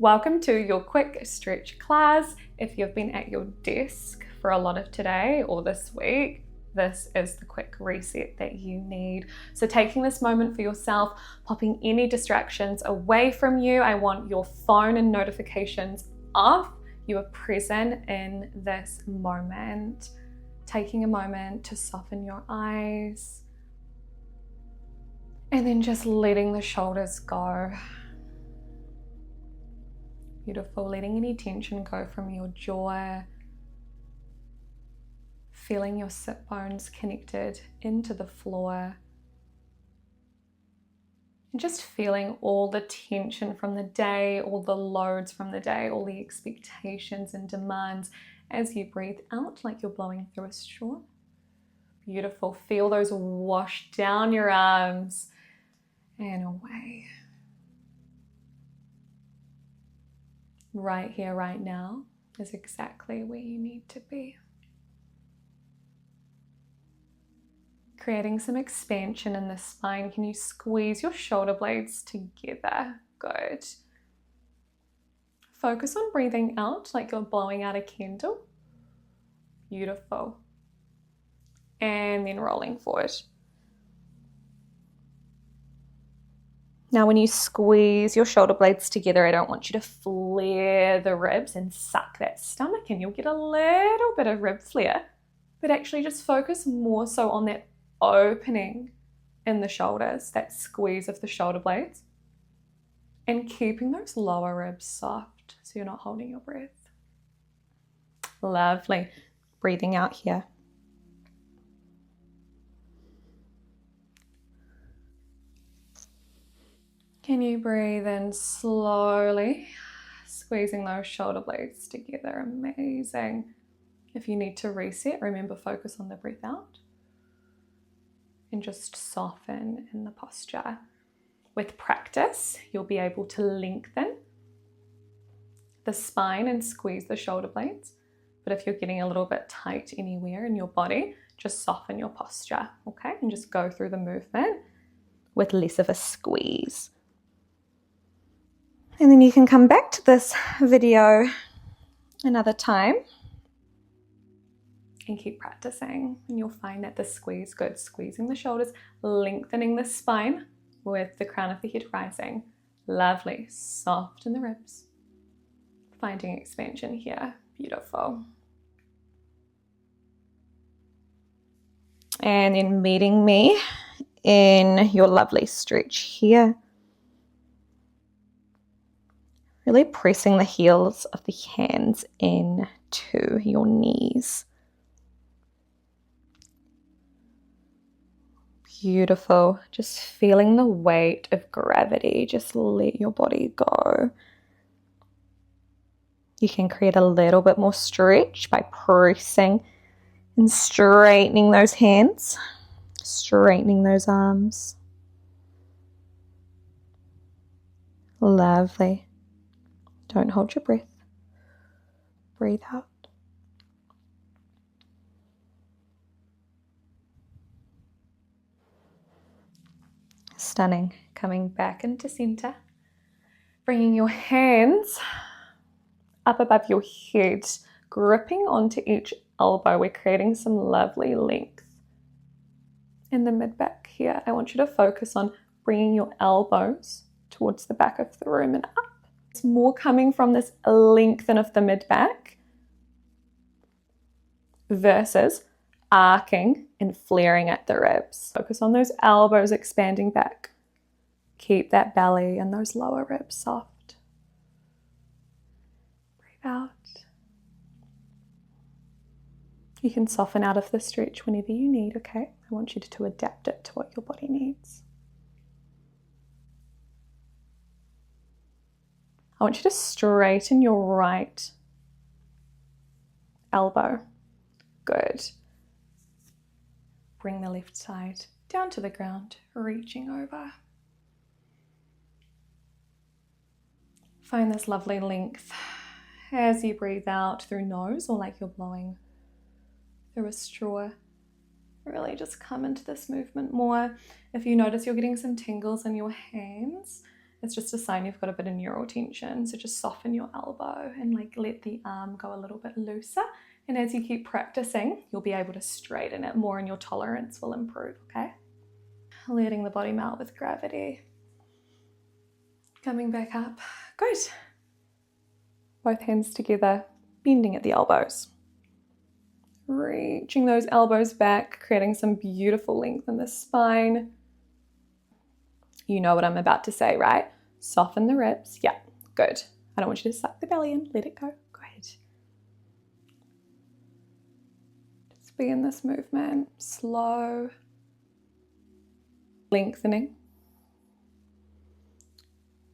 Welcome to your quick stretch class. If you've been at your desk for a lot of today or this week, this is the quick reset that you need. So taking this moment for yourself, popping any distractions away from you. I want your phone and notifications off. You are present in this moment. Taking a moment to soften your eyes. And then just letting the shoulders go. Beautiful, letting any tension go from your jaw. Feeling your sit bones connected into the floor. And just feeling all the tension from the day, all the loads from the day, all the expectations and demands as you breathe out like you're blowing through a straw. Beautiful, feel those wash down your arms and away. Right here, right now is exactly where you need to be. Creating some expansion in the spine. Can you squeeze your shoulder blades together? Good. Focus on breathing out like you're blowing out a candle. Beautiful. And then rolling forward. Now when you squeeze your shoulder blades together, I don't want you to flare the ribs and suck that stomach in. You'll get a little bit of rib flare, but actually just focus more so on that opening in the shoulders, that squeeze of the shoulder blades, and keeping those lower ribs soft so you're not holding your breath. Lovely. Breathing out here. Can you breathe in slowly, squeezing those shoulder blades together? Amazing. If you need to reset, remember, focus on the breath out and just soften in the posture. With practice, you'll be able to lengthen the spine and squeeze the shoulder blades. But if you're getting a little bit tight anywhere in your body, just soften your posture, okay? And just go through the movement with less of a squeeze. And then you can come back to this video another time and keep practicing, and you'll find that the squeeze, good, squeezing the shoulders, lengthening the spine with the crown of the head rising. Lovely, soften the ribs, finding expansion here. Beautiful. And then meeting me in your lovely stretch here. Really pressing the heels of the hands into your knees. Beautiful. Just feeling the weight of gravity. Just let your body go. You can create a little bit more stretch by pressing and straightening those hands, straightening those arms. Lovely. Don't hold your breath. Breathe out. Stunning. Coming back into center. Bringing your hands up above your head, gripping onto each elbow. We're creating some lovely length in the mid-back here. I want you to focus on bringing your elbows towards the back of the room and up. It's more coming from this lengthen of the mid-back versus arcing and flaring at the ribs. Focus on those elbows expanding back. Keep that belly and those lower ribs soft. Breathe out. You can soften out of the stretch whenever you need, okay? I want you to adapt it to what your body needs. I want you to straighten your right elbow. Good. Bring the left side down to the ground, reaching over. Find this lovely length as you breathe out through nose or like you're blowing through a straw. Really just come into this movement more. If you notice you're getting some tingles in your hands, it's just a sign you've got a bit of neural tension. So just soften your elbow and like let the arm go a little bit looser. And as you keep practicing, you'll be able to straighten it more and your tolerance will improve, okay? Letting the body melt with gravity. Coming back up. Good. Both hands together, bending at the elbows. Reaching those elbows back, creating some beautiful length in the spine. You know what I'm about to say, right? Soften the ribs. Yeah, good. I don't want you to suck the belly in. Let it go. Go ahead. Just be in this movement. Slow. Lengthening.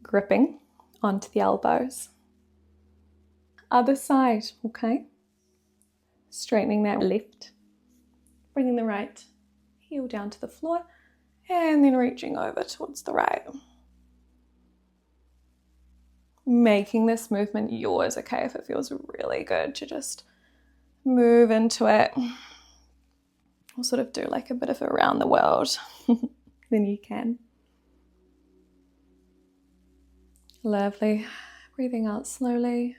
Gripping onto the elbows. Other side, okay? Straightening that left. Bringing the right heel down to the floor. And then reaching over towards the right. Making this movement yours, okay? If it feels really good to just move into it. We'll sort of do like a bit of around the world. Then you can. Lovely. Breathing out slowly.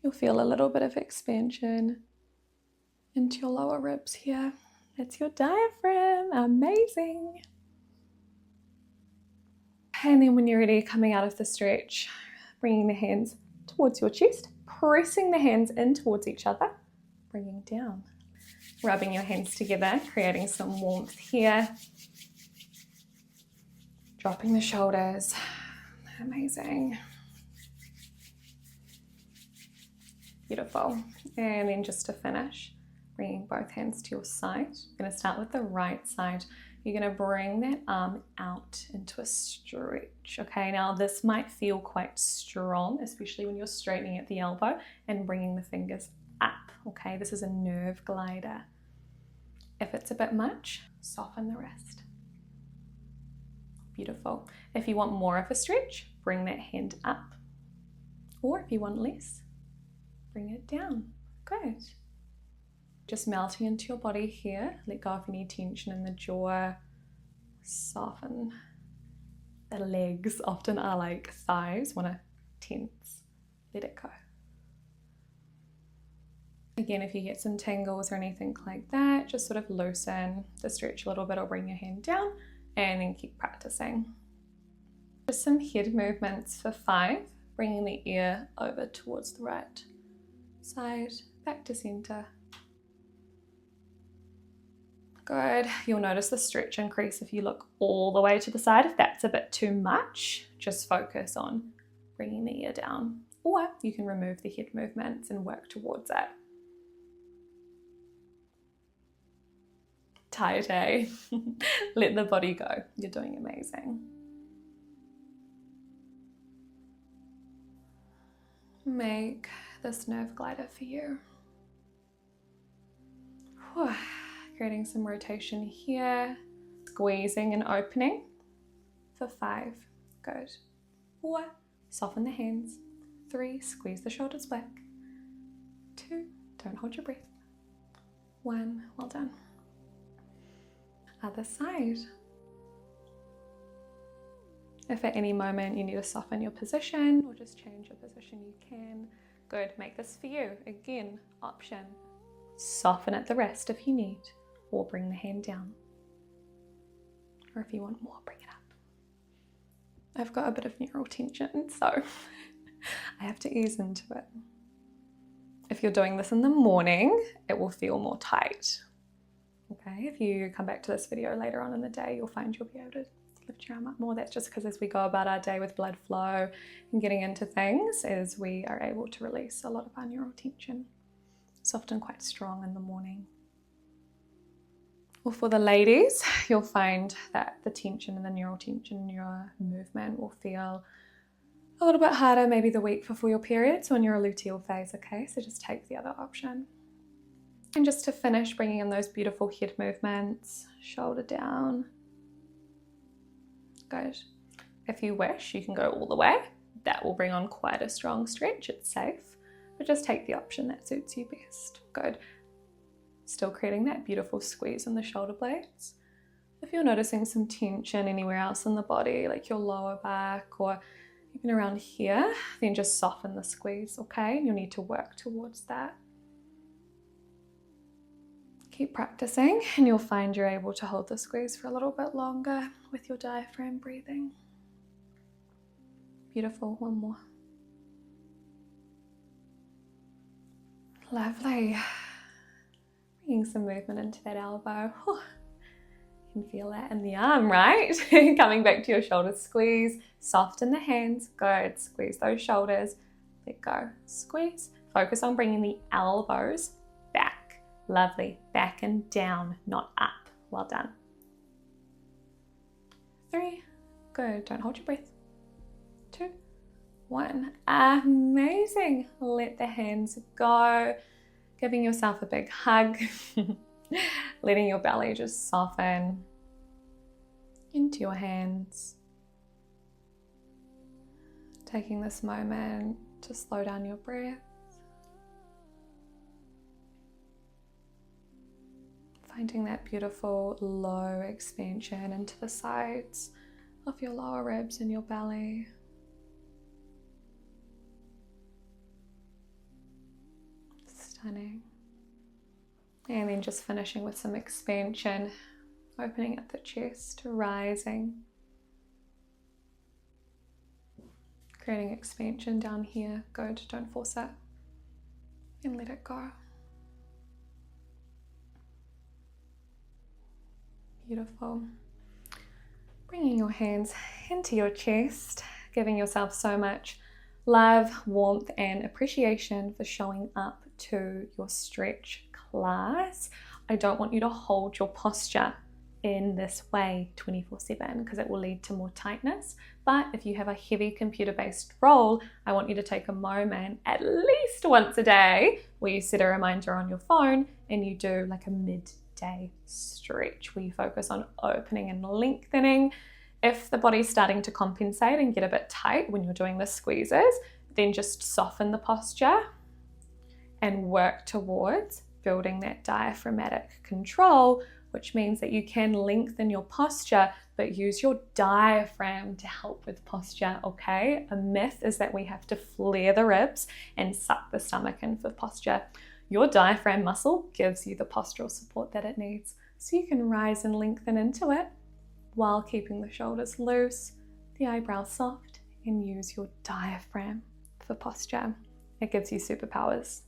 You'll feel a little bit of expansion into your lower ribs here. That's your diaphragm. Amazing. And then when you're ready, coming out of the stretch, bringing the hands towards your chest, pressing the hands in towards each other, bringing down. Rubbing your hands together, creating some warmth here. Dropping the shoulders. Amazing. Beautiful. And then just to finish, bringing both hands to your side. I'm going to start with the right side. You're going to bring that arm out into a stretch. Okay, now this might feel quite strong, especially when you're straightening at the elbow and bringing the fingers up. Okay, this is a nerve glider. If it's a bit much, soften the wrist. Beautiful. If you want more of a stretch, bring that hand up. Or if you want less, bring it down. Good. Just melting into your body here. Let go of any tension in the jaw. Soften. The legs often are like thighs, want to tense. Let it go. Again, if you get some tingles or anything like that, just sort of loosen the stretch a little bit or bring your hand down and then keep practicing. Just some head movements for 5, bringing the ear over towards the right side, back to center. Good. You'll notice the stretch increase if you look all the way to the side. If that's a bit too much, just focus on bringing the ear down. Or you can remove the head movements and work towards it. Tight, eh? Let the body go. You're doing amazing. Make this nerve glider for you. Whew. Creating some rotation here. Squeezing and opening for 5. Good. 4, soften the hands. 3, squeeze the shoulders back. 2, don't hold your breath. 1, well done. Other side. If at any moment you need to soften your position or just change your position, you can. Good, make this for you. Again, option. Soften at the wrist if you need, or bring the hand down. Or if you want more, bring it up. I've got a bit of neural tension, so I have to ease into it. If you're doing this in the morning, it will feel more tight. Okay, if you come back to this video later on in the day, you'll find you'll be able to lift your arm up more. That's just because as we go about our day with blood flow and getting into things, as we are able to release a lot of our neural tension. It's often quite strong in the morning. Or for the ladies, you'll find that the tension and the neural tension in your movement will feel a little bit harder maybe the week before your period, so in your luteal phase, okay? So just take the other option. And just to finish, bringing in those beautiful head movements, shoulder down. Good. If you wish, you can go all the way. That will bring on quite a strong stretch. It's safe, but just take the option that suits you best. Good. Still creating that beautiful squeeze in the shoulder blades. If you're noticing some tension anywhere else in the body, like your lower back or even around here, then just soften the squeeze, okay? And you'll need to work towards that. Keep practicing and you'll find you're able to hold the squeeze for a little bit longer with your diaphragm breathing. Beautiful, one more. Lovely. Bringing some movement into that elbow. You can feel that in the arm, right? Coming back to your shoulders, squeeze, soften the hands, good. Squeeze those shoulders, let go, squeeze. Focus on bringing the elbows back. Lovely, back and down, not up. Well done. 3, good. Don't hold your breath. 2, 1, amazing. Let the hands go. Giving yourself a big hug. Letting your belly just soften into your hands. Taking this moment to slow down your breath. Finding that beautiful low expansion into the sides of your lower ribs and your belly. Stunning. And then just finishing with some expansion, opening up the chest, rising. Creating expansion down here. Good, don't force it. And let it go. Beautiful. Bringing your hands into your chest, giving yourself so much love, warmth, and appreciation for showing up to your stretch class. I don't want you to hold your posture in this way 24/7 because it will lead to more tightness. But if you have a heavy computer-based role, I want you to take a moment at least once a day where you set a reminder on your phone and you do like a midday stretch where you focus on opening and lengthening. If the body's starting to compensate and get a bit tight when you're doing the squeezes, then just soften the posture and work towards building that diaphragmatic control, which means that you can lengthen your posture, but use your diaphragm to help with posture, okay? A myth is that we have to flare the ribs and suck the stomach in for posture. Your diaphragm muscle gives you the postural support that it needs, so you can rise and lengthen into it while keeping the shoulders loose, the eyebrows soft, and use your diaphragm for posture. It gives you superpowers.